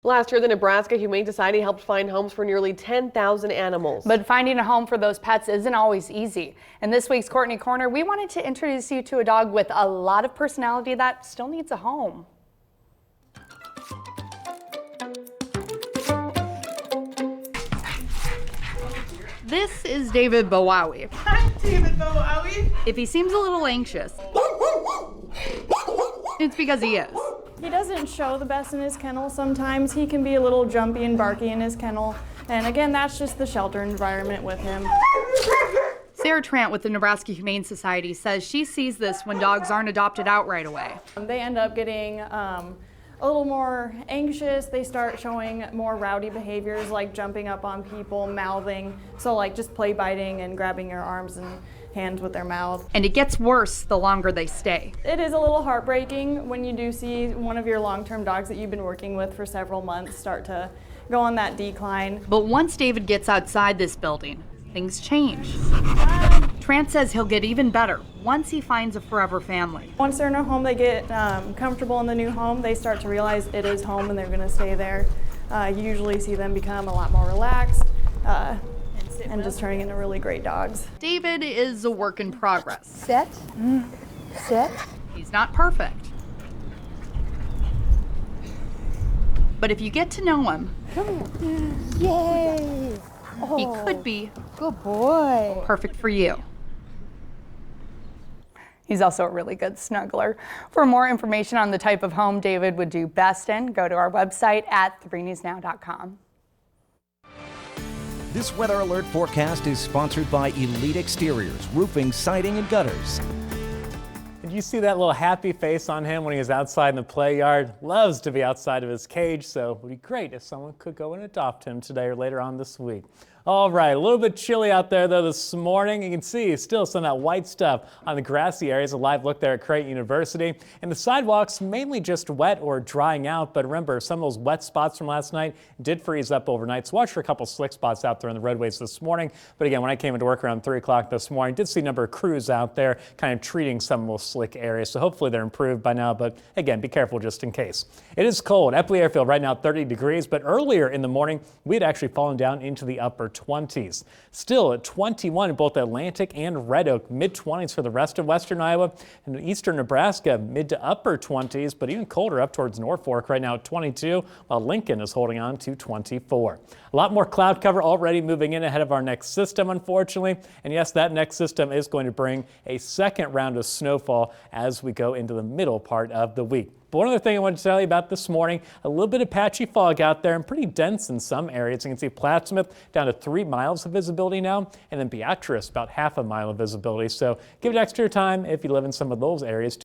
Last year, the Nebraska Humane Society helped find homes for nearly 10,000 animals. But finding a home for those pets isn't always easy. In this week's Courtney Corner, we wanted to introduce you to a dog with a lot of personality that still needs a home. This is David Bow Wowie. Hi, David Bow Wowie. If he seems a little anxious, it's because he is. He doesn't show the best in his kennel. Sometimes he can be a little jumpy and barky in his kennel. And again, that's just the shelter environment with him. Sarah Trant with the Nebraska Humane Society says she sees this when dogs aren't adopted out right away. They end up getting a little more anxious. They start showing more rowdy behaviors like jumping up on people, mouthing. So like just play biting and grabbing your arms and hands with their mouth. And it gets worse the longer they stay. It is a little heartbreaking when you do see one of your long-term dogs that you've been working with for several months start to go on that decline. But once David gets outside this building, things change. Trant says he'll get even better once he finds a forever family. Once they're in a home, they get comfortable in the new home. They start to realize it is home and they're going to stay there. You usually see them become a lot more relaxed and just turning into really great dogs. David is a work in progress. Sit. Sit. He's not perfect. But if you get to know him, Yay! he could be Good boy. perfect for you. He's also a really good snuggler. For more information on the type of home David would do best in, go to our website at 3newsnow.com. This weather alert forecast is sponsored by Elite Exteriors, roofing, siding, and gutters. Did you see that little happy face on him when he was outside in the play yard? Loves to be outside of his cage, so it would be great if someone could go and adopt him today or later on this week. All right, a little bit chilly out there though this morning. You can see still some of that white stuff on the grassy areas. A live look there at Creighton University. And the sidewalks mainly just wet or drying out, but remember some of those wet spots from last night did freeze up overnight. So watch for a couple slick spots out there on the roadways this morning. But again, when I came into work around 3 o'clock this morning, did see a number of crews out there kind of treating some of those slick areas. So hopefully they're improved by now, but again, be careful just in case. It is cold. Epley Airfield right now 30 degrees, but earlier in the morning, we had actually fallen down into the upper 20s. Still at 21 in both Atlantic and Red Oak, mid-20s for the rest of western Iowa and eastern Nebraska, mid to upper 20s, but even colder up towards Norfolk right now at 22, while Lincoln is holding on to 24. A lot more cloud cover already moving in ahead of our next system, unfortunately. And yes, that next system is going to bring a second round of snowfall as we go into the middle part of the week. But one other thing I wanted to tell you about this morning, a little bit of patchy fog out there and pretty dense in some areas. You can see Plattsmouth down to 3 miles of visibility now, and then Beatrice about half a mile of visibility. So give it extra time if you live in some of those areas.